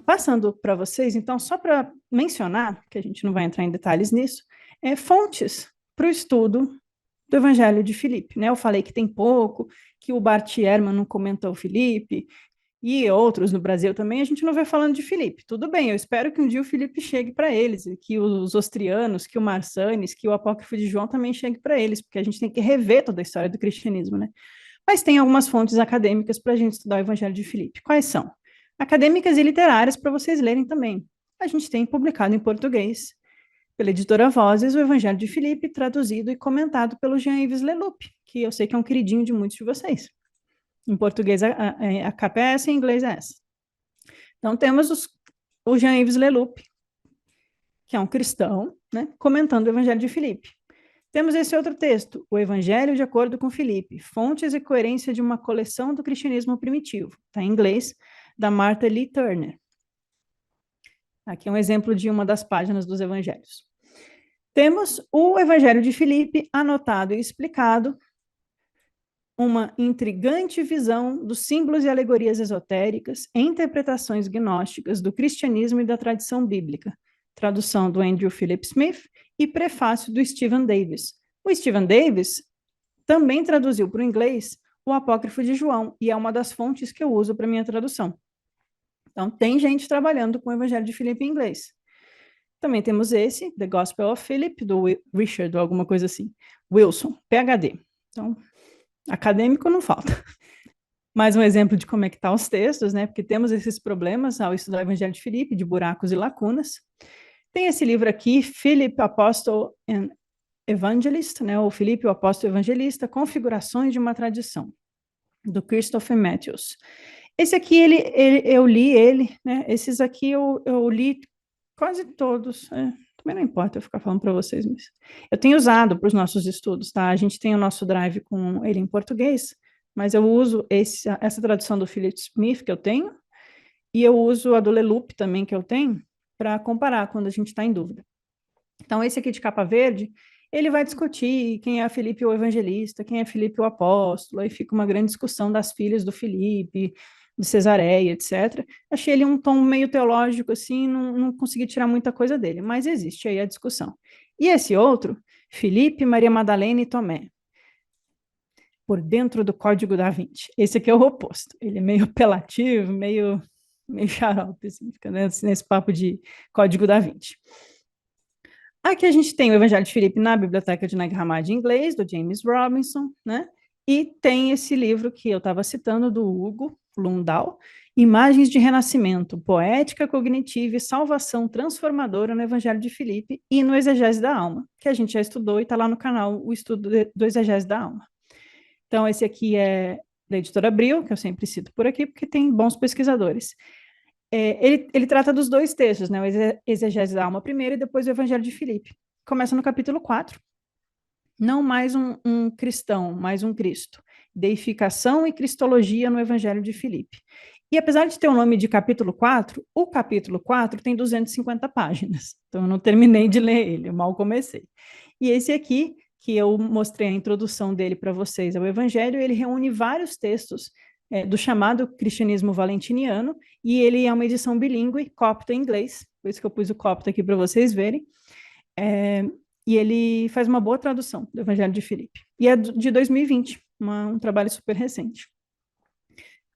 Passando para vocês, então, só para mencionar, que a gente não vai entrar em detalhes nisso, fontes para o estudo do Evangelho de Filipe, né? Eu falei que tem pouco, que o Bart Ehrman não comentou o Filipe, e outros no Brasil também, a gente não vê falando de Filipe. Tudo bem, eu espero que um dia o Filipe chegue para eles, e que os ostrianos, que o Marsanes, que o Apócrifo de João também chegue para eles, porque a gente tem que rever toda a história do cristianismo, né? Mas tem algumas fontes acadêmicas para a gente estudar o Evangelho de Filipe. Quais são? Acadêmicas e literárias para vocês lerem também. A gente tem publicado em português, pela editora Vozes, o Evangelho de Filipe, traduzido e comentado pelo Jean-Yves Leloup, que eu sei que é um queridinho de muitos de vocês. Em português a capa é essa, em inglês é essa. Então temos o Jean-Yves Leloup, que é um cristão, né, comentando o Evangelho de Filipe. Temos esse outro texto, o Evangelho de acordo com Filipe, fontes e coerência de uma coleção do cristianismo primitivo. Está em inglês, da Martha Lee Turner. Aqui é um exemplo de uma das páginas dos evangelhos. Temos o Evangelho de Filipe, anotado e explicado, uma intrigante visão dos símbolos e alegorias esotéricas e interpretações gnósticas do cristianismo e da tradição bíblica. Tradução do Andrew Philip Smith e prefácio do Stephen Davis. O Stephen Davis também traduziu para o inglês o Apócrifo de João, e é uma das fontes que eu uso para minha tradução. Então, tem gente trabalhando com o Evangelho de Filipe em inglês. Também temos esse, The Gospel of Philip, do Richard, ou alguma coisa assim. Wilson, PhD. Então, acadêmico não falta. Mais um exemplo de como é que estão os textos, né? Porque temos esses problemas ao estudar o Evangelho de Filipe, de buracos e lacunas. Tem esse livro aqui, Philip, Apostle and Evangelist, né? O Filipe, o Apóstolo Evangelista, Configurações de uma Tradição, do Christopher Matthews. Esse aqui, eu li ele, né? Esses aqui eu li quase todos. Também não importa eu ficar falando para vocês, mas eu tenho usado para os nossos estudos, tá? A gente tem o nosso drive com ele em português, mas eu uso essa tradução do Philip Smith que eu tenho, e eu uso a do Leloup também que eu tenho, para comparar quando a gente está em dúvida. Então, esse aqui de capa verde, ele vai discutir quem é Filipe o evangelista, quem é Filipe o apóstolo, aí fica uma grande discussão das filhas do Filipe, de Cesareia, etc. Achei ele um tom meio teológico, assim, não consegui tirar muita coisa dele, mas existe aí a discussão. E esse outro, Filipe, Maria Madalena e Tomé, por dentro do Código da Vinci. Esse aqui é o oposto, ele é meio apelativo, meio xarope, assim, fica nesse papo de Código da Vinci. Aqui a gente tem o Evangelho de Filipe na Biblioteca de Nag Hammadi em inglês, do James Robinson, né? E tem esse livro que eu estava citando, do Hugo Lundahl, Imagens de Renascimento, Poética Cognitiva e Salvação Transformadora no Evangelho de Filipe e no Exegese da Alma, que a gente já estudou e está lá no canal o estudo do Exegese da Alma. Então, esse aqui é da editora Abril, que eu sempre cito por aqui, porque tem bons pesquisadores. Ele trata dos dois textos, né? O Exegese da Alma primeiro e depois o Evangelho de Filipe. Começa no capítulo 4. Não mais um cristão, mais um Cristo. Deificação e Cristologia no Evangelho de Filipe. E apesar de ter o nome de capítulo 4, o capítulo 4 tem 250 páginas. Então eu não terminei de ler ele, eu mal comecei. E esse aqui, que eu mostrei a introdução dele para vocês ao Evangelho, ele reúne vários textos do chamado cristianismo valentiniano, e ele é uma edição bilíngue, copta em inglês, por isso que eu pus o copta aqui para vocês verem, e ele faz uma boa tradução do Evangelho de Filipe. E é de 2020, um trabalho super recente.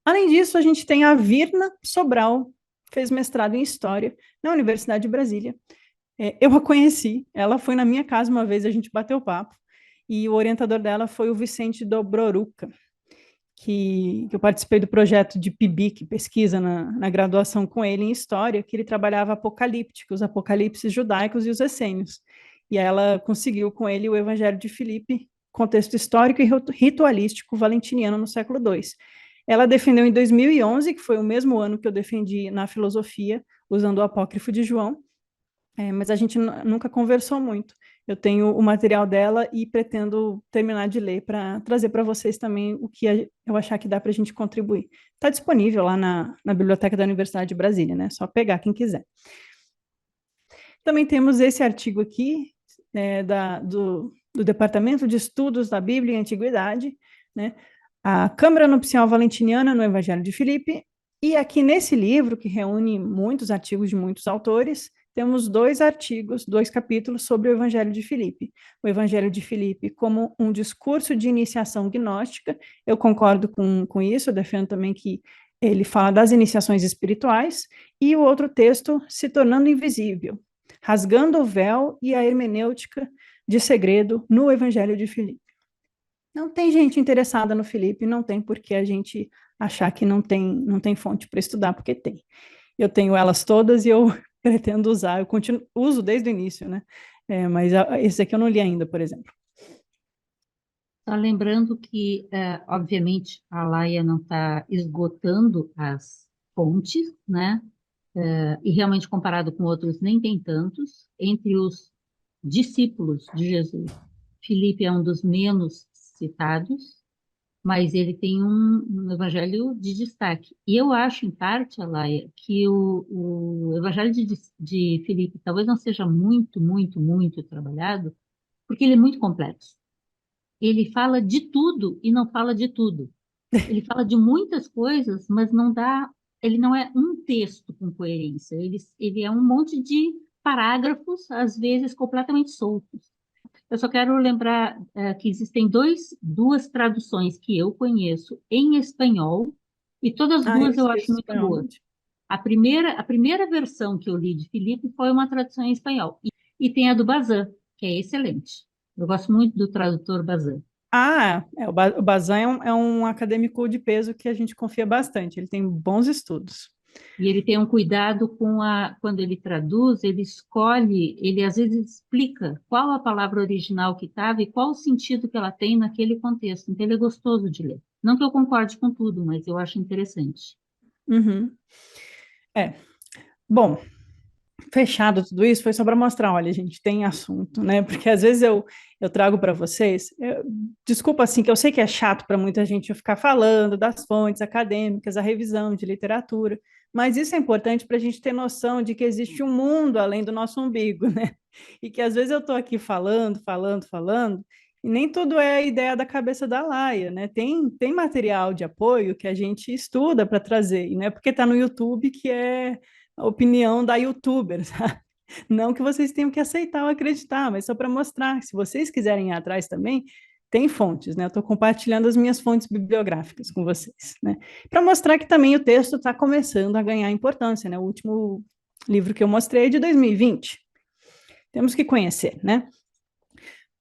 Além disso, a gente tem a Virna Sobral, fez mestrado em História na Universidade de Brasília. Eu a conheci, ela foi na minha casa uma vez, a gente bateu papo, e o orientador dela foi o Vicente Dobroruca, que eu participei do projeto de PIBIC, pesquisa na graduação com ele em História, que ele trabalhava apocalíptico, os apocalipses judaicos e os essênios. E ela conseguiu com ele o Evangelho de Filipe, contexto histórico e ritualístico valentiniano no século II. Ela defendeu em 2011, que foi o mesmo ano que eu defendi na filosofia, usando o Apócrifo de João, mas a gente nunca conversou muito. Eu tenho o material dela e pretendo terminar de ler para trazer para vocês também o que eu achar que dá para a gente contribuir. Está disponível lá na Biblioteca da Universidade de Brasília, né? Só pegar quem quiser. Também temos esse artigo aqui, do Departamento de Estudos da Bíblia e Antiguidade, né? A Câmara Nupcial Valentiniana no Evangelho de Filipe, E aqui nesse livro, que reúne muitos artigos de muitos autores, temos 2 artigos, 2 capítulos sobre o Evangelho de Filipe. O Evangelho de Filipe como um discurso de iniciação gnóstica, eu concordo com isso, eu defendo também que ele fala das iniciações espirituais, e o outro texto, Se Tornando Invisível, rasgando o véu e a hermenêutica de segredo no Evangelho de Filipe. Não tem gente interessada no Felipe, não tem por que a gente achar que não tem fonte para estudar, porque tem. Eu tenho elas todas e eu pretendo usar, uso desde o início, né? Mas esse aqui eu não li ainda, por exemplo. Só lembrando que, obviamente, a Laia não está esgotando as fontes, né? E realmente, comparado com outros, nem tem tantos. Entre os discípulos de Jesus, Filipe é um dos menos citados, mas ele tem um evangelho de destaque. E eu acho, em parte, Alaia, que o evangelho de Filipe talvez não seja muito, muito, muito trabalhado, porque ele é muito complexo. Ele fala de tudo e não fala de tudo. Ele fala de muitas coisas, mas não dá. Ele não é um texto com coerência. Ele é um monte de parágrafos, às vezes completamente soltos. Eu só quero lembrar que existem duas traduções que eu conheço em espanhol, e todas as Ah, eu duas eu esqueço acho muito boas. espanhol. A primeira versão que eu li de Filipe foi uma tradução em espanhol. E tem a do Bazin, que é excelente. Eu gosto muito do tradutor Bazin. O Bazan é um acadêmico de peso que a gente confia bastante, ele tem bons estudos. E ele tem um cuidado quando ele traduz, ele escolhe, ele às vezes explica qual a palavra original que estava e qual o sentido que ela tem naquele contexto. Então, ele é gostoso de ler. Não que eu concorde com tudo, mas eu acho interessante. Uhum. É, bom, fechado tudo isso, foi só para mostrar, olha, gente, tem assunto, né? Porque às vezes eu trago para vocês, desculpa assim, que eu sei que é chato para muita gente eu ficar falando das fontes acadêmicas, a revisão de literatura, mas isso é importante para a gente ter noção de que existe um mundo além do nosso umbigo, né? E que às vezes eu estou aqui falando, falando, falando, e nem tudo é a ideia da cabeça da Laia, né? Tem material de apoio que a gente estuda para trazer, e não é porque está no YouTube que é a opinião da youtuber, sabe? Não que vocês tenham que aceitar ou acreditar, mas só para mostrar, se vocês quiserem ir atrás também, tem fontes, né? Eu estou compartilhando as minhas fontes bibliográficas com vocês, né? Para mostrar que também o texto está começando a ganhar importância, né? O último livro que eu mostrei é de 2020. Temos que conhecer, né?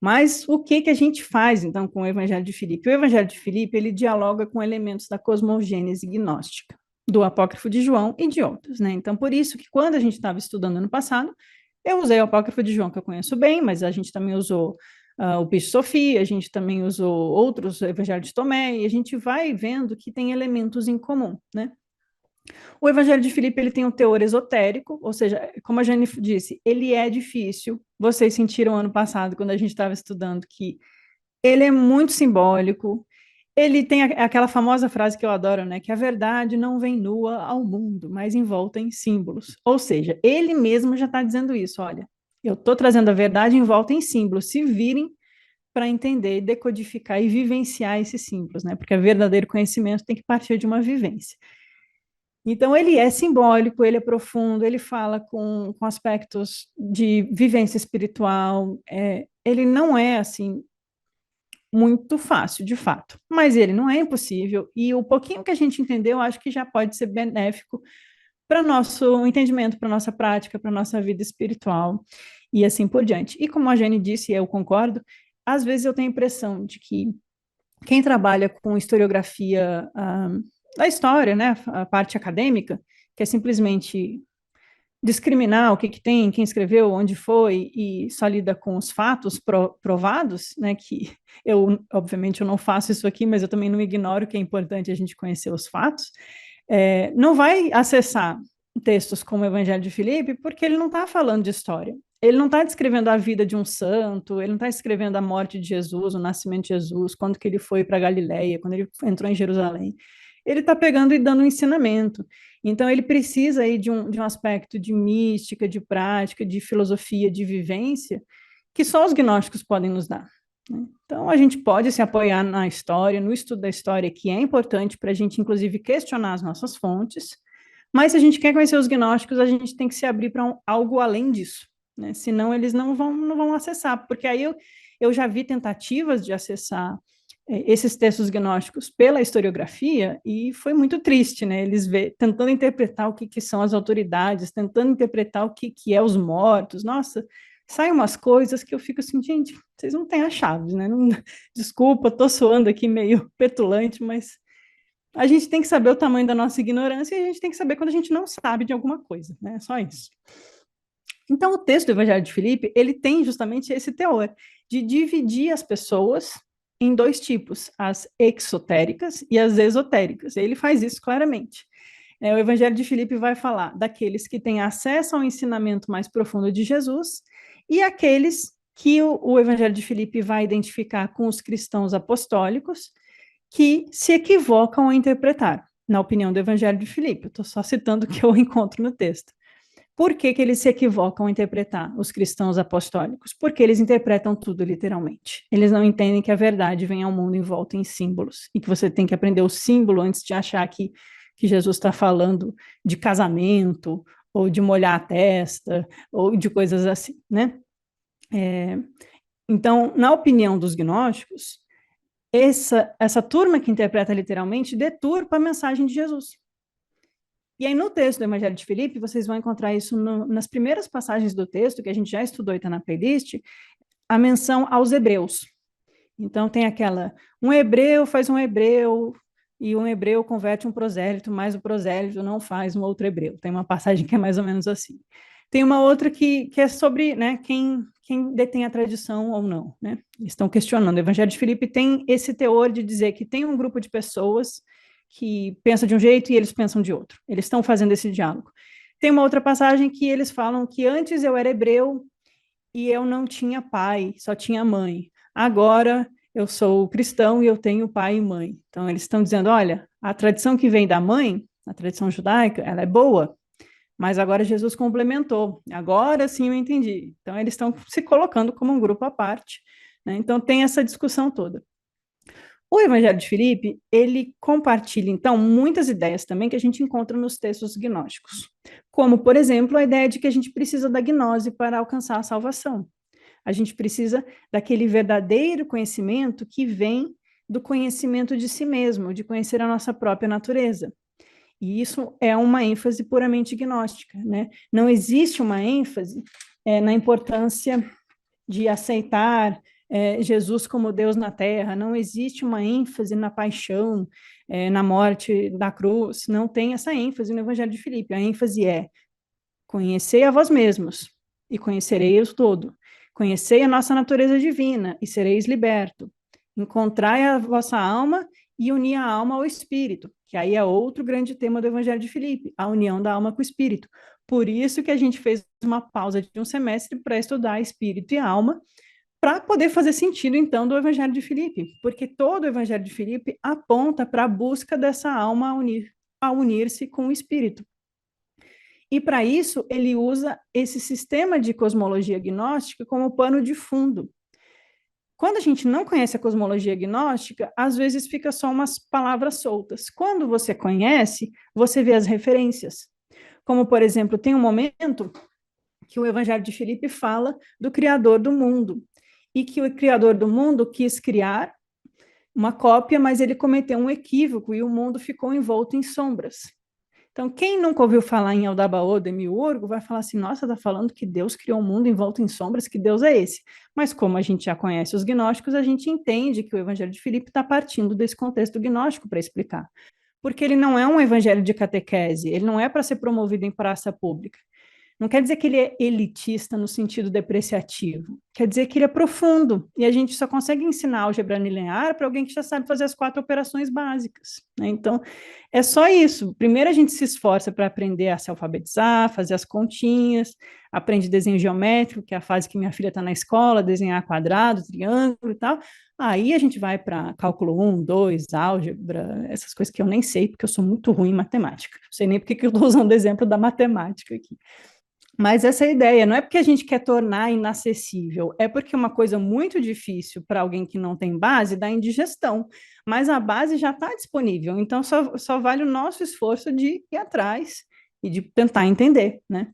Mas o que a gente faz, então, com o Evangelho de Filipe? O Evangelho de Filipe, ele dialoga com elementos da cosmogênese gnóstica, do Apócrifo de João e de outros, né? Então, por isso que quando a gente estava estudando ano passado, eu usei o Apócrifo de João, que eu conheço bem, mas a gente também usou o Pisto Sofia, a gente também usou outros Evangelhos de Tomé, e a gente vai vendo que tem elementos em comum, né? O Evangelho de Filipe ele tem um teor esotérico, ou seja, como a Jane disse, ele é difícil. Vocês sentiram ano passado, quando a gente estava estudando, que ele é muito simbólico. Ele tem aquela famosa frase que eu adoro, né? Que a verdade não vem nua ao mundo, mas envolta em símbolos. Ou seja, ele mesmo já está dizendo isso. Olha, eu estou trazendo a verdade envolta em símbolos. Se virem para entender, decodificar e vivenciar esses símbolos, né? Porque o verdadeiro conhecimento tem que partir de uma vivência. Então, ele é simbólico, ele é profundo, ele fala com aspectos de vivência espiritual. Ele não é, assim, muito fácil, de fato, mas ele não é impossível. E o pouquinho que a gente entendeu, acho que já pode ser benéfico para nosso entendimento, para nossa prática, para nossa vida espiritual e assim por diante. E como a Jane disse, e eu concordo, às vezes eu tenho a impressão de que quem trabalha com historiografia da história, né, a parte acadêmica, que é simplesmente discriminar o que tem, quem escreveu, onde foi, e só lida com os fatos provados, né, que obviamente, eu não faço isso aqui, mas eu também não ignoro que é importante a gente conhecer os fatos, não vai acessar textos como o Evangelho de Filipe, porque ele não está falando de história. Ele não está descrevendo a vida de um santo, ele não está escrevendo a morte de Jesus, o nascimento de Jesus, quando que ele foi para Galileia, quando ele entrou em Jerusalém. Ele está pegando e dando um ensinamento. Então, ele precisa aí de um aspecto de mística, de prática, de filosofia, de vivência, que só os gnósticos podem nos dar. né? Então, a gente pode se apoiar na história, no estudo da história, que é importante para a gente, inclusive, questionar as nossas fontes, mas se a gente quer conhecer os gnósticos, a gente tem que se abrir para algo além disso, né? Senão eles não vão acessar, porque aí eu já vi tentativas de acessar esses textos gnósticos pela historiografia e foi muito triste, né? Eles tentando interpretar o que são as autoridades, tentando interpretar o que é os mortos. Nossa, saem umas coisas que eu fico assim, gente, vocês não têm as chaves, né? Não, desculpa, estou soando aqui meio petulante, mas a gente tem que saber o tamanho da nossa ignorância e a gente tem que saber quando a gente não sabe de alguma coisa, né? Só isso. Então, o texto do Evangelho de Filipe, ele tem justamente esse teor de dividir as pessoas em dois tipos, as exotéricas e as esotéricas. Ele faz isso claramente. O Evangelho de Filipe vai falar daqueles que têm acesso ao ensinamento mais profundo de Jesus e aqueles que o Evangelho de Filipe vai identificar com os cristãos apostólicos que se equivocam ao interpretar, na opinião do Evangelho de Filipe. Estou só citando o que eu encontro no texto. Por que eles se equivocam ao interpretar, os cristãos apostólicos? Porque eles interpretam tudo literalmente. Eles não entendem que a verdade vem ao mundo envolta em símbolos e que você tem que aprender o símbolo antes de achar que Jesus está falando de casamento ou de molhar a testa ou de coisas assim, né? Então, na opinião dos gnósticos, essa turma que interpreta literalmente deturpa a mensagem de Jesus. E aí, no texto do Evangelho de Filipe, vocês vão encontrar isso nas primeiras passagens do texto, que a gente já estudou e está na playlist, a menção aos hebreus. Então, tem um hebreu faz um hebreu, e um hebreu converte um prosélito, mas o prosélito não faz um outro hebreu. Tem uma passagem que é mais ou menos assim. Tem uma outra que é sobre, né, quem detém a tradição ou não, né? Estão questionando. O Evangelho de Filipe tem esse teor de dizer que tem um grupo de pessoas que pensa de um jeito e eles pensam de outro. Eles estão fazendo esse diálogo. Tem uma outra passagem que eles falam que antes eu era hebreu e eu não tinha pai, só tinha mãe. Agora eu sou cristão e eu tenho pai e mãe. Então eles estão dizendo, olha, a tradição que vem da mãe, a tradição judaica, ela é boa, mas agora Jesus complementou. Agora sim eu entendi. Então eles estão se colocando como um grupo à parte, né? Então tem essa discussão toda. O Evangelho de Filipe, ele compartilha, então, muitas ideias também que a gente encontra nos textos gnósticos, como, por exemplo, a ideia de que a gente precisa da gnose para alcançar a salvação. A gente precisa daquele verdadeiro conhecimento que vem do conhecimento de si mesmo, de conhecer a nossa própria natureza. E isso é uma ênfase puramente gnóstica, né? Não existe uma ênfase na importância de aceitar Jesus como Deus na terra, não existe uma ênfase na paixão, na morte da cruz, não tem essa ênfase no Evangelho de Filipe. A ênfase é conhecei a vós mesmos e conhecereis todo. Conhecei a nossa natureza divina e sereis liberto. Encontrai a vossa alma e uni a alma ao espírito, que aí é outro grande tema do Evangelho de Filipe, a união da alma com o espírito. Por isso que a gente fez uma pausa de um semestre para estudar espírito e alma, para poder fazer sentido, então, do Evangelho de Filipe, porque todo o Evangelho de Filipe aponta para a busca dessa alma a unir-se com o Espírito. E, para isso, ele usa esse sistema de cosmologia gnóstica como pano de fundo. Quando a gente não conhece a cosmologia gnóstica, às vezes fica só umas palavras soltas. Quando você conhece, você vê as referências. Como, por exemplo, tem um momento que o Evangelho de Filipe fala do Criador do mundo, e que o Criador do mundo quis criar uma cópia, mas ele cometeu um equívoco e o mundo ficou envolto em sombras. Então, quem nunca ouviu falar em Aldabaoth, Demiurgo, vai falar assim, nossa, está falando que Deus criou o mundo envolto em sombras, que Deus é esse? Mas como a gente já conhece os gnósticos, a gente entende que o Evangelho de Filipe está partindo desse contexto gnóstico para explicar. Porque ele não é um evangelho de catequese, ele não é para ser promovido em praça pública. Não quer dizer que ele é elitista no sentido depreciativo, quer dizer que ele é profundo, e a gente só consegue ensinar álgebra linear para alguém que já sabe fazer as 4 operações básicas, né? Então, é só isso. Primeiro a gente se esforça para aprender a se alfabetizar, fazer as continhas, aprende desenho geométrico, que é a fase que minha filha está na escola, desenhar quadrado, triângulo e tal. Aí a gente vai para cálculo 1, 2, álgebra, essas coisas que eu nem sei, porque eu sou muito ruim em matemática. Não sei nem porque que eu estou usando o exemplo da matemática aqui. Mas essa é a ideia, não é porque a gente quer tornar inacessível, é porque uma coisa muito difícil para alguém que não tem base dá indigestão, mas a base já está disponível, então só vale o nosso esforço de ir atrás e de tentar entender, né?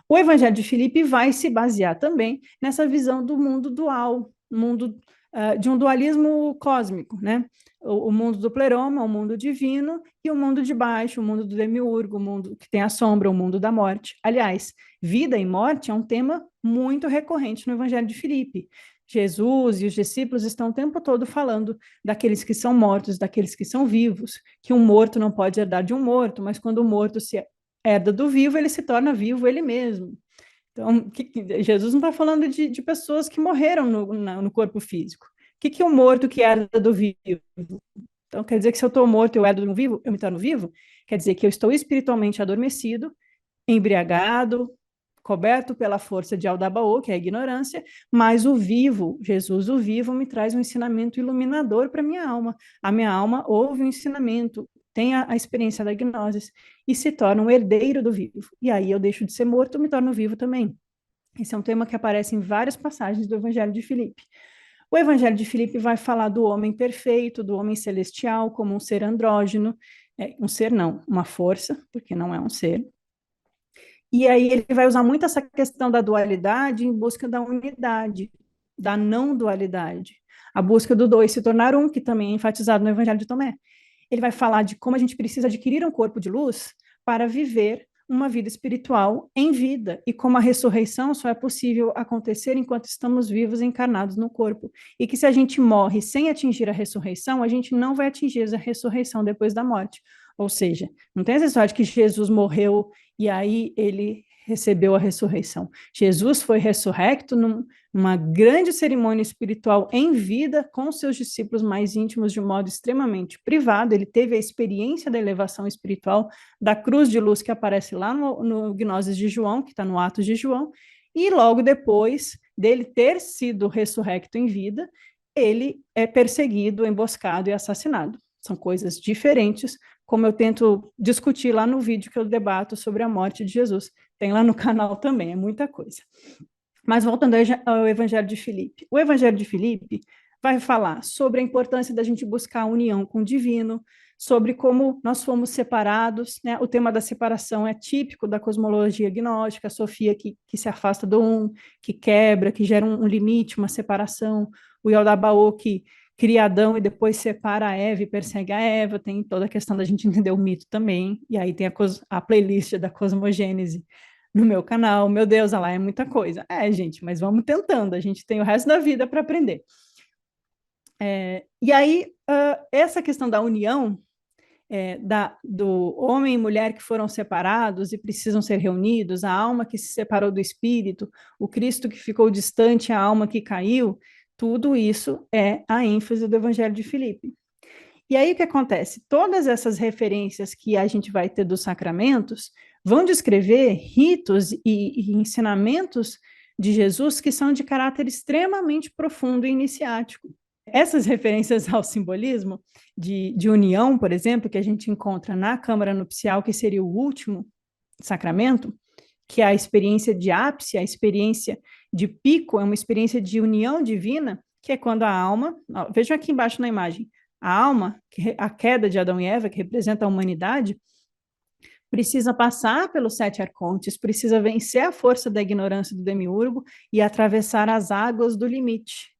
O Evangelho de Filipe vai se basear também nessa visão do mundo dual, mundo de um dualismo cósmico, né? O mundo do pleroma, o mundo divino, e o mundo de baixo, o mundo do demiurgo, o mundo que tem a sombra, o mundo da morte. Aliás, vida e morte é um tema muito recorrente no Evangelho de Filipe. Jesus e os discípulos estão o tempo todo falando daqueles que são mortos, daqueles que são vivos, que um morto não pode herdar de um morto, mas quando o morto se herda do vivo, ele se torna vivo ele mesmo. Então, Jesus não está falando de pessoas que morreram no corpo físico. O que é um morto que herda do vivo? Então, quer dizer que se eu estou morto e eu herdo de um vivo, eu me torno vivo? Quer dizer que eu estou espiritualmente adormecido, embriagado, coberto pela força de Aldabaoth, que é a ignorância, mas o vivo, Jesus, o vivo, me traz um ensinamento iluminador para a minha alma. A minha alma ouve o ensinamento, tem a experiência da gnose e se torna um herdeiro do vivo. E aí eu deixo de ser morto, me torno vivo também. Esse é um tema que aparece em várias passagens do Evangelho de Filipe. O Evangelho de Filipe vai falar do homem perfeito, do homem celestial, como um ser andrógeno, um ser não, uma força, porque não é um ser, e aí ele vai usar muito essa questão da dualidade em busca da unidade, da não dualidade. A busca do dois se tornar um, que também é enfatizado no Evangelho de Tomé. Ele vai falar de como a gente precisa adquirir um corpo de luz para viver uma vida espiritual em vida, e como a ressurreição só é possível acontecer enquanto estamos vivos encarnados no corpo. E que se a gente morre sem atingir a ressurreição, a gente não vai atingir a ressurreição depois da morte. Ou seja, não tem essa história de que Jesus morreu e aí ele recebeu a ressurreição. Jesus foi ressurrecto numa grande cerimônia espiritual em vida com seus discípulos mais íntimos de um modo extremamente privado. Ele teve a experiência da elevação espiritual da cruz de luz que aparece lá no Gnoses de João, que está no Atos de João, e logo depois dele ter sido ressurrecto em vida, ele é perseguido, emboscado e assassinado. São coisas diferentes, como eu tento discutir lá no vídeo que eu debato sobre a morte de Jesus. Tem lá no canal também, é muita coisa. Mas voltando ao Evangelho de Filipe. O Evangelho de Filipe vai falar sobre a importância da gente buscar a união com o divino, sobre como nós fomos separados, né? O tema da separação é típico da cosmologia gnóstica, a Sofia que se afasta do um, que quebra, que gera um limite, uma separação, o Yaldabaoth que cria Adão e depois separa a Eva e persegue a Eva, tem toda a questão da gente entender o mito também, e aí tem a playlist da cosmogênese no meu canal. Meu Deus, lá é muita coisa. Gente, mas vamos tentando, a gente tem o resto da vida para aprender. E aí, essa questão da união do homem e mulher que foram separados e precisam ser reunidos, a alma que se separou do espírito, o Cristo que ficou distante, a alma que caiu, tudo isso é a ênfase do Evangelho de Filipe. E aí o que acontece? Todas essas referências que a gente vai ter dos sacramentos vão descrever ritos e ensinamentos de Jesus que são de caráter extremamente profundo e iniciático. Essas referências ao simbolismo de união, por exemplo, que a gente encontra na Câmara Nupcial, que seria o último sacramento, que é a experiência de ápice, a experiência de pico, é uma experiência de união divina, que é quando a alma, vejam aqui embaixo na imagem, a alma, a queda de Adão e Eva, que representa a humanidade, precisa passar pelos 7 arcontes, precisa vencer a força da ignorância do demiurgo e atravessar as águas do limite.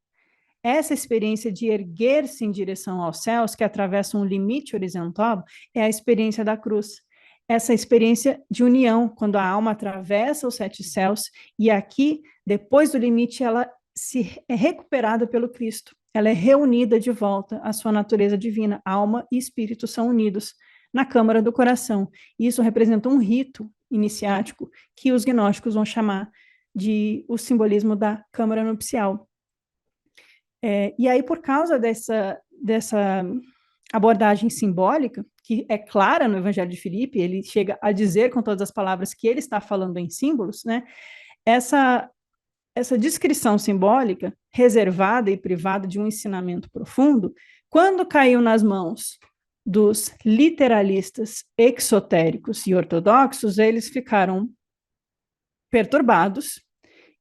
Essa experiência de erguer-se em direção aos céus, que atravessa um limite horizontal, é a experiência da cruz. Essa experiência de união, quando a alma atravessa os 7 céus, e aqui, depois do limite, ela é recuperada pelo Cristo. Ela é reunida de volta à sua natureza divina. Alma e espírito são unidos na câmara do coração. Isso representa um rito iniciático que os gnósticos vão chamar de o simbolismo da câmara nupcial. E aí, por causa dessa abordagem simbólica, que é clara no Evangelho de Filipe, ele chega a dizer com todas as palavras que ele está falando em símbolos, né? Essa descrição simbólica, reservada e privada de um ensinamento profundo, quando caiu nas mãos dos literalistas exotéricos e ortodoxos, eles ficaram perturbados,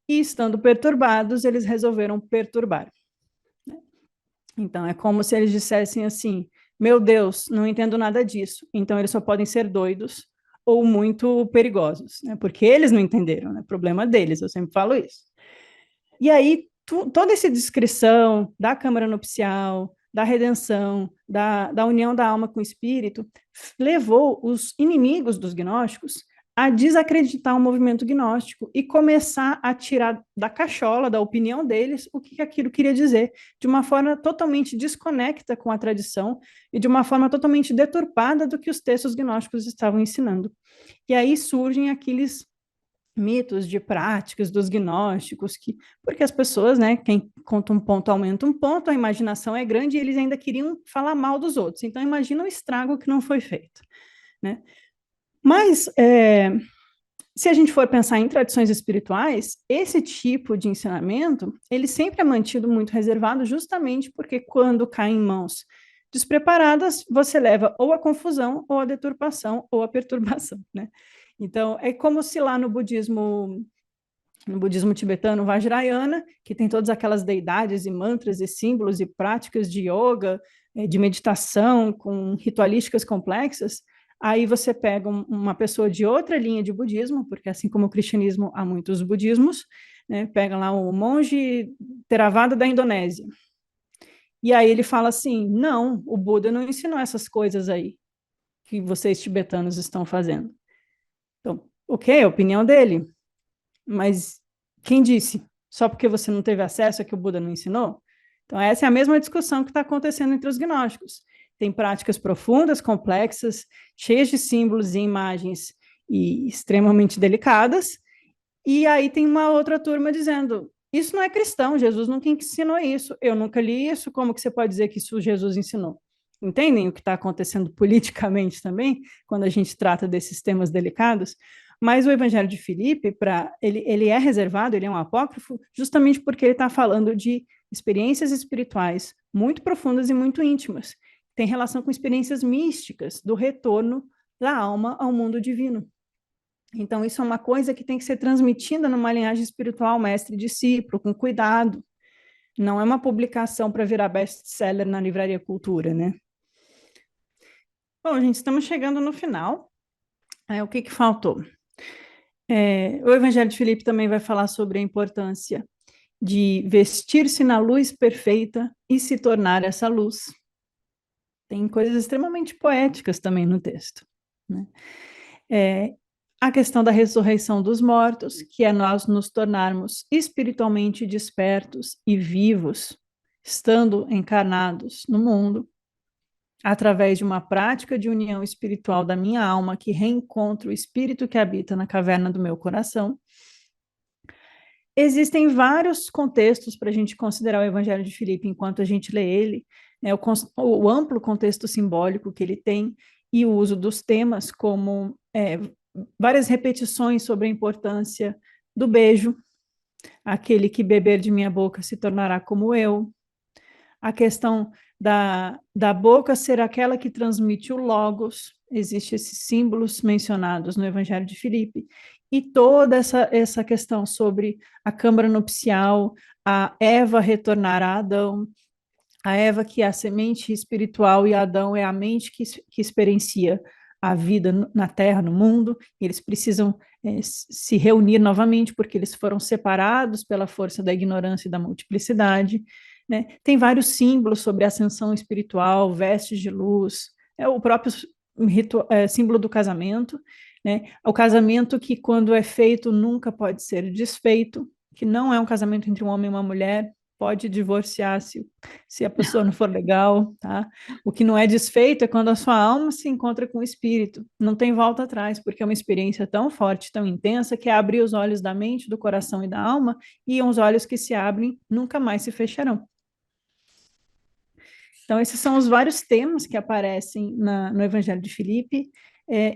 e estando perturbados, eles resolveram perturbar. Então, é como se eles dissessem assim: meu Deus, não entendo nada disso. Então, eles só podem ser doidos ou muito perigosos, né? Porque eles não entenderam, né? Problema deles, eu sempre falo isso. E aí, toda essa descrição da câmara nupcial, da redenção, da união da alma com o espírito, levou os inimigos dos gnósticos a desacreditar o movimento gnóstico e começar a tirar da cachola, da opinião deles, o que aquilo queria dizer, de uma forma totalmente desconecta com a tradição e de uma forma totalmente deturpada do que os textos gnósticos estavam ensinando. E aí surgem aqueles mitos de práticas dos gnósticos, porque as pessoas, né, quem conta um ponto aumenta um ponto, a imaginação é grande e eles ainda queriam falar mal dos outros. Então imagina o estrago que não foi feito, né? Mas se a gente for pensar em tradições espirituais, esse tipo de ensinamento, ele sempre é mantido muito reservado, justamente porque quando cai em mãos despreparadas, você leva ou a confusão, ou a deturpação, ou a perturbação, né? Então, é como se lá no budismo tibetano Vajrayana, que tem todas aquelas deidades e mantras e símbolos e práticas de yoga, de meditação, com ritualísticas complexas, aí você pega uma pessoa de outra linha de budismo, porque assim como o cristianismo há muitos budismos, né, pega lá o monge Theravada da Indonésia, e aí ele fala assim, não, o Buda não ensinou essas coisas aí que vocês tibetanos estão fazendo. Então, ok, a opinião dele, mas quem disse? Só porque você não teve acesso é que o Buda não ensinou? Então, essa é a mesma discussão que está acontecendo entre os gnósticos. Tem práticas profundas, complexas, cheias de símbolos e imagens e extremamente delicadas, e aí tem uma outra turma dizendo: isso não é cristão, Jesus nunca ensinou isso, eu nunca li isso, como que você pode dizer que isso Jesus ensinou? Entendem o que está acontecendo politicamente também, quando a gente trata desses temas delicados? Mas o Evangelho de Filipe, ele é reservado, ele é um apócrifo, justamente porque ele está falando de experiências espirituais muito profundas e muito íntimas. Tem relação com experiências místicas do retorno da alma ao mundo divino. Então, isso é uma coisa que tem que ser transmitida numa linhagem espiritual mestre-discípulo, com cuidado. Não é uma publicação para virar best-seller na Livraria Cultura, né? Bom, gente, estamos chegando no final. O que faltou? O Evangelho de Filipe também vai falar sobre a importância de vestir-se na luz perfeita e se tornar essa luz. Tem coisas extremamente poéticas também no texto, né? A questão da ressurreição dos mortos, que é nós nos tornarmos espiritualmente despertos e vivos, estando encarnados no mundo, através de uma prática de união espiritual da minha alma, que reencontra o espírito que habita na caverna do meu coração. Existem vários contextos para a gente considerar o Evangelho de Filipe enquanto a gente lê ele, né, o amplo contexto simbólico que ele tem e o uso dos temas como várias repetições sobre a importância do beijo, aquele que beber de minha boca se tornará como eu, a questão da boca ser aquela que transmite o logos, existem esses símbolos mencionados no Evangelho de Filipe, e toda essa questão sobre a câmara nupcial, a Eva retornar a Adão, a Eva que é a semente espiritual e Adão é a mente que experiencia a vida na Terra, no mundo, e eles precisam se reunir novamente porque eles foram separados pela força da ignorância e da multiplicidade, né? Tem vários símbolos sobre a ascensão espiritual, vestes de luz, o próprio símbolo do casamento, né? O casamento que, quando é feito, nunca pode ser desfeito, que não é um casamento entre um homem e uma mulher, pode divorciar se a pessoa não for legal, tá? O que não é desfeito é quando a sua alma se encontra com o espírito, não tem volta atrás, porque é uma experiência tão forte, tão intensa, que é abrir os olhos da mente, do coração e da alma, e os olhos que se abrem nunca mais se fecharão. Então, esses são os vários temas que aparecem no Evangelho de Filipe,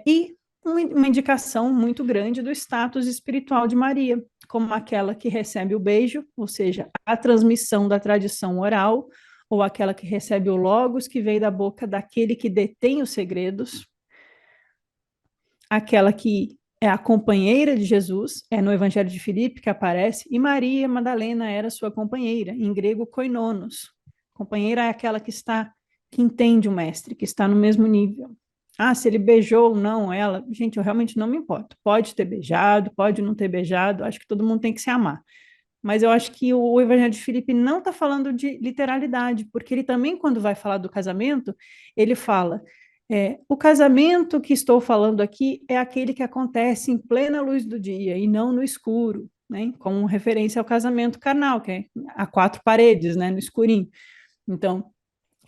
e uma indicação muito grande do status espiritual de Maria, como aquela que recebe o beijo, ou seja, a transmissão da tradição oral, ou aquela que recebe o logos que veio da boca daquele que detém os segredos, aquela que é a companheira de Jesus, é no Evangelho de Filipe que aparece, e Maria Madalena era sua companheira, em grego koinonos. Companheira é aquela que entende o mestre, que está no mesmo nível. Ah, se ele beijou ou não ela, gente, eu realmente não me importo. Pode ter beijado, pode não ter beijado, acho que todo mundo tem que se amar. Mas eu acho que o Evangelho de Filipe não está falando de literalidade, porque ele também, quando vai falar do casamento, ele fala: o casamento que estou falando aqui é aquele que acontece em plena luz do dia e não no escuro, né? Com referência ao casamento carnal, que é a quatro paredes, né? No escurinho. Então,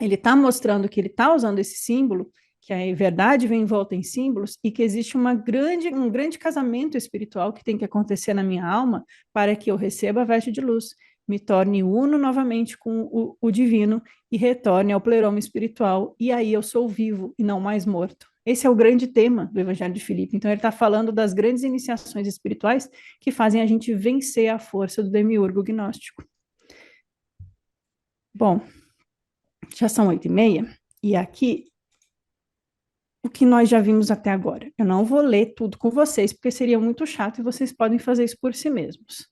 ele está mostrando que ele está usando esse símbolo, que a verdade vem em volta em símbolos, e que existe um grande casamento espiritual que tem que acontecer na minha alma para que eu receba a veste de luz, me torne uno novamente com o divino e retorne ao pleroma espiritual, e aí eu sou vivo e não mais morto. Esse é o grande tema do Evangelho de Filipe. Então, ele está falando das grandes iniciações espirituais que fazem a gente vencer a força do demiurgo gnóstico. Bom, já são 8h30, e aqui o que nós já vimos até agora. Eu não vou ler tudo com vocês, porque seria muito chato e vocês podem fazer isso por si mesmos.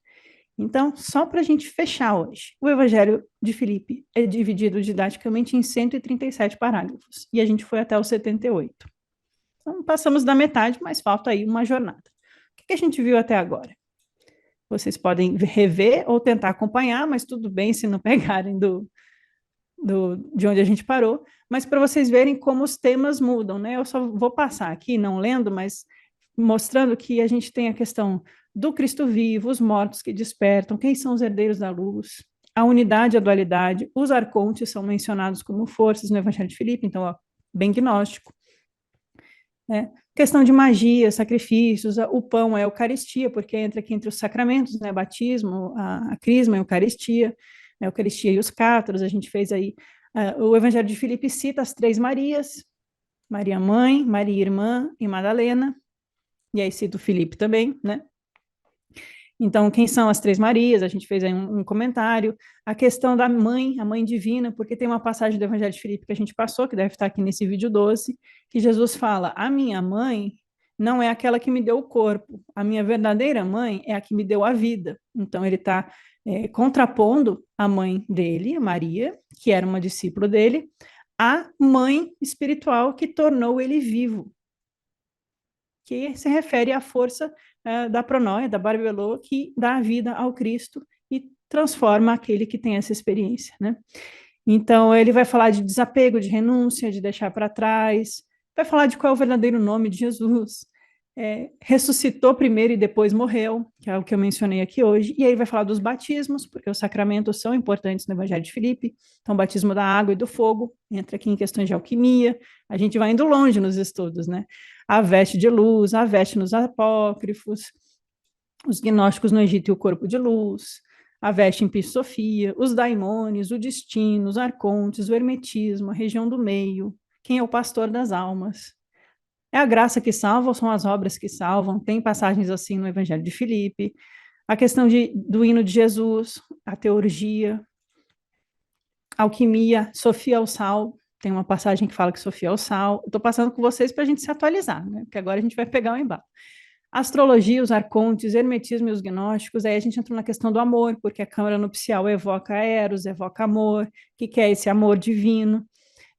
Então, só para a gente fechar hoje, o Evangelho de Filipe é dividido didaticamente em 137 parágrafos, e a gente foi até os 78. Então, passamos da metade, mas falta aí uma jornada. O que a gente viu até agora? Vocês podem rever ou tentar acompanhar, mas tudo bem se não pegarem de onde a gente parou, mas para vocês verem como os temas mudam, né? Eu só vou passar aqui, não lendo, mas mostrando que a gente tem a questão do Cristo vivo, os mortos que despertam, quem são os herdeiros da luz, a unidade e a dualidade, os arcontes são mencionados como forças no Evangelho de Filipe, então, ó, bem gnóstico. Questão de magia, sacrifícios, o pão é a Eucaristia, porque entra aqui entre os sacramentos, né? Batismo, a crisma, a Eucaristia, a Eucaristia e os cátaros, a gente fez aí, o Evangelho de Filipe cita as três Marias, Maria Mãe, Maria Irmã e Madalena, e aí cita o Filipe também, né? Então, quem são as três Marias? A gente fez aí um comentário. A questão da mãe, a mãe divina, porque tem uma passagem do Evangelho de Filipe que a gente passou, que deve estar aqui nesse vídeo 12, que Jesus fala: a minha mãe não é aquela que me deu o corpo, a minha verdadeira mãe é a que me deu a vida. Então, ele está contrapondo a mãe dele, Maria, que era uma discípula dele, à mãe espiritual que tornou ele vivo, que se refere à força da pronóia, da Barbelô, que dá a vida ao Cristo e transforma aquele que tem essa experiência, né? Então, ele vai falar de desapego, de renúncia, de deixar para trás, vai falar de qual é o verdadeiro nome de Jesus, ressuscitou primeiro e depois morreu, que é o que eu mencionei aqui hoje, e aí vai falar dos batismos, porque os sacramentos são importantes no Evangelho de Filipe, então o batismo da água e do fogo, entra aqui em questões de alquimia, a gente vai indo longe nos estudos, né? A veste de luz, a veste nos apócrifos, os gnósticos no Egito e o corpo de luz, a veste em Sofia, os daimones, o destino, os arcontes, o hermetismo, a região do meio, quem é o pastor das almas. É a graça que salva ou são as obras que salvam? Tem passagens assim no Evangelho de Filipe. A questão do hino de Jesus, a teurgia, a alquimia, Sofia ao sal. Tem uma passagem que fala que Sofia ao sal. Estou passando com vocês para a gente se atualizar, né? Porque agora a gente vai pegar o embalo. Astrologia, os arcontes, hermetismo e os gnósticos. Aí a gente entrou na questão do amor, porque a câmara nupcial evoca Eros, evoca amor. O que é esse amor divino?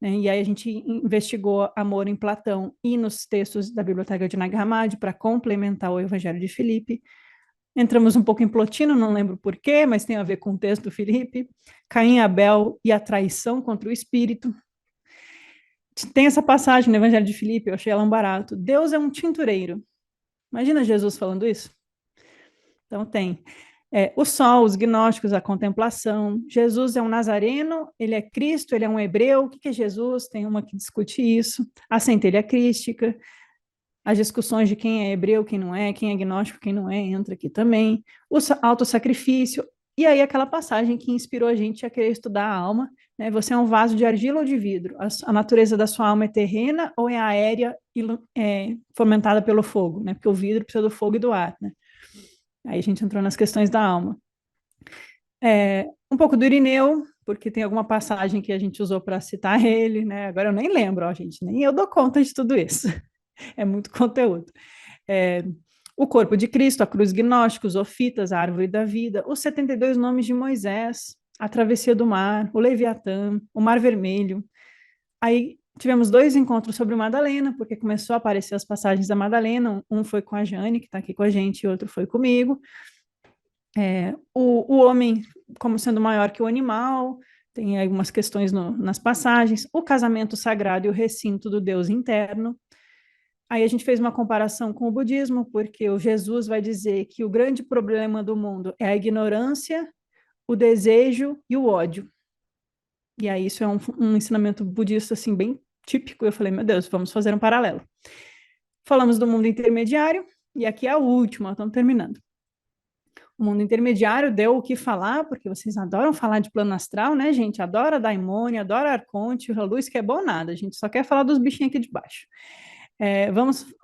E aí a gente investigou amor em Platão e nos textos da Biblioteca de Nag Hammadi para complementar o Evangelho de Filipe. Entramos um pouco em Plotino, não lembro porquê, mas tem a ver com o texto do Filipe. Caim e Abel e a traição contra o espírito. Tem essa passagem no Evangelho de Filipe, eu achei ela um barato. Deus é um tintureiro. Imagina Jesus falando isso? Então tem o sol, os gnósticos, a contemplação. Jesus é um nazareno, ele é Cristo, ele é um hebreu. O que é Jesus? Tem uma que discute isso. A centelha crística, as discussões de quem é hebreu, quem não é, quem é gnóstico, quem não é, entra aqui também. O autossacrifício. E aí aquela passagem que inspirou a gente a querer estudar a alma, né? Você é um vaso de argila ou de vidro? A natureza da sua alma é terrena ou é aérea e fomentada pelo fogo, né? Porque o vidro precisa do fogo e do ar, né? Aí a gente entrou nas questões da alma. Um pouco do Irineu, porque tem alguma passagem que a gente usou para citar ele, né? Agora eu nem lembro, ó, gente, nem eu dou conta de tudo isso. É muito conteúdo. o corpo de Cristo, a cruz gnóstica, os ofitas, a árvore da vida, os 72 nomes de Moisés, a travessia do mar, o Leviatã, o Mar Vermelho. Aí tivemos 2 encontros sobre Madalena, porque começou a aparecer as passagens da Madalena, um foi com a Jane, que está aqui com a gente, e outro foi comigo. O homem como sendo maior que o animal, tem algumas questões nas passagens, o casamento sagrado e o recinto do Deus interno. Aí a gente fez uma comparação com o budismo, porque o Jesus vai dizer que o grande problema do mundo é a ignorância, o desejo e o ódio. E aí isso é um ensinamento budista assim bem típico. Eu falei, meu Deus, vamos fazer um paralelo. Falamos do mundo intermediário, e aqui é a última, estamos terminando. O mundo intermediário deu o que falar, porque vocês adoram falar de plano astral, né, gente? Adora Daimone, adora Arconte, a luz que é bom nada, a gente só quer falar dos bichinhos aqui de baixo.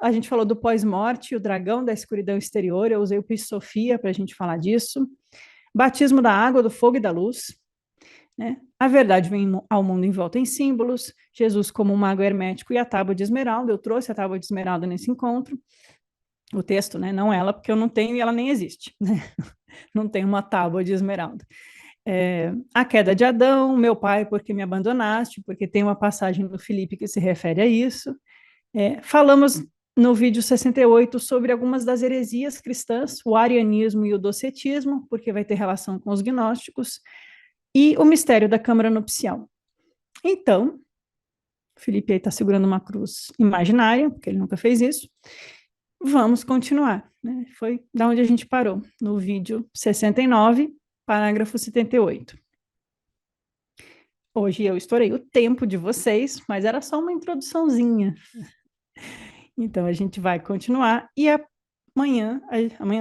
A gente falou do pós-morte, o dragão da escuridão exterior, eu usei o Sofia para a gente falar disso. Batismo da água, do fogo e da luz. Né? A verdade vem ao mundo envolta em símbolos, Jesus como um mago hermético e a tábua de esmeralda, eu trouxe a tábua de esmeralda nesse encontro, o texto, né? Não ela, porque eu não tenho e ela nem existe, né? Não tem uma tábua de esmeralda. A queda de Adão, meu pai, porque me abandonaste, porque tem uma passagem do Filipe que se refere a isso. Falamos no vídeo 68 sobre algumas das heresias cristãs, o arianismo e o docetismo, porque vai ter relação com os gnósticos, e o mistério da câmara nupcial. Então, o Felipe aí está segurando uma cruz imaginária, porque ele nunca fez isso. Vamos continuar. Né? Foi da onde a gente parou, no vídeo 69, parágrafo 78. Hoje eu estourei o tempo de vocês, mas era só uma introduçãozinha. Então a gente vai continuar e amanhã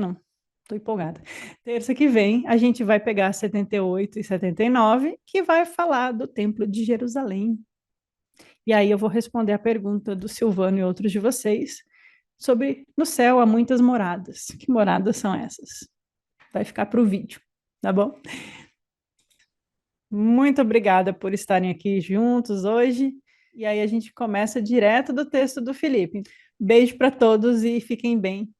não, estou empolgada. Terça que vem a gente vai pegar 78 e 79, que vai falar do Templo de Jerusalém. E aí eu vou responder a pergunta do Silvano e outros de vocês sobre no céu há muitas moradas. Que moradas são essas? Vai ficar para o vídeo, tá bom? Muito obrigada por estarem aqui juntos hoje. E aí a gente começa direto do texto do Felipe. Beijo para todos e fiquem bem.